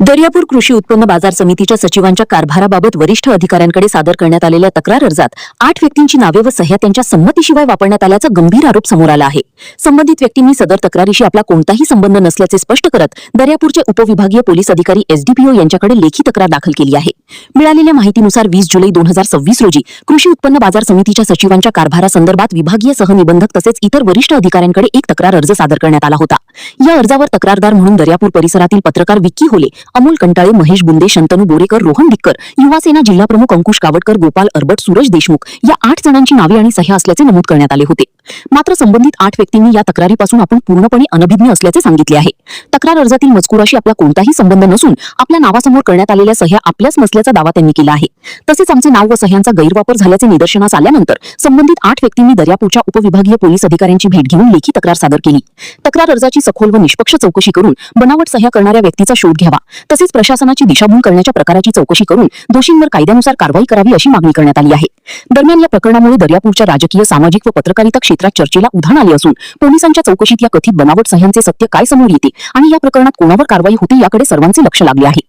दर्यापूर कृषी उत्पन्न बाजार समितीच्या सचिवांच्या कारभाराबाबत वरिष्ठ अधिकाऱ्यांकडे सादर करण्यात आलेल्या तक्रार अर्जात 8 व्यक्तींची नावे व सह्या त्यांच्या संमतीशिवाय वापरण्यात आल्याचा गंभीर आरोप समोर आला आहे। संबंधित व्यक्तींनी सदर तक्रारीशी आपला कोणताही संबंध नसल्याचे स्पष्ट करत दर्यापूरचे उपविभागीय पोलीस अधिकारी एसडीपीओ यांच्याकडे लेखी तक्रार दाखल केली आहे। मिळालेल्या माहितीनुसार 20 जुलै 2026 रोजी कृषी उत्पन्न बाजार समितीच्या सचिवांच्या कारभारासंदर्भात विभागीय सहनिबंधक तसेच इतर वरिष्ठ अधिकाऱ्यांकडे एक तक्रार अर्ज सादर करण्यात आला होता। या अर्जावर तक्रारदार म्हणून दर्यापूर परिसरातील पत्रकार विक्की होले, अमोल कंटाळे, महेश बुंदे, शंतनू बोरेकर, रोहन डिक्कर, युवासेना जिल्हा प्रमुख अंकुश कावटकर, गोपाल अरबट, सूरज देशमुख या 8 जणांची नावे आणि सह्या असल्याचे नमूद करण्यात आले होते। मात्र संबंधित 8 व्यक्तींनी या तक्रारीपासून आपण पूर्णपणे अनभिज्ञ असल्याचे सांगितले आहे। तक्रार अर्जातील मजकुराशी आपला कोणताही संबंध नसून आपल्या नावासमोर करण्यात आलेल्या सह्या आपल्याच नसल्याचा दावा त्यांनी केला आहे। तसेच आमचे नाव व सह्यांचा गैरवापर झाल्याचे निदर्शनास आल्यानंतर संबंधित 8 व्यक्तींनी दर्यापूरच्या उपविभागीय पोलीस अधिकाऱ्यांची भेट घेऊन लेखी तक्रार सादर केली। तक्रार अर्जाची सखोल व निष्पक्ष चौकशी करून बनावट सह्या करणाऱ्या व्यक्तीचा शोध घ्यावा, तसेच प्रशासनाची दिशाभूल करण्याच्या प्रकाराची चौकशी करून दोषींवर कायद्यानुसार कारवाई करावी अशी मागणी करण्यात आली आहे। दरम्यान या प्रकरणामुळे दर्यापूरच्या राजकीय, सामाजिक व पत्रकारिता क्षेत्रात चर्चेला उधाण आले असून पोलिसांच्या चौकशीत या कथित बनावट सह्यांचे सत्य काय समोर येते आणि या प्रकरणात कोणावर कारवाई होते याकडे सर्वांचे लक्ष लागले आहे।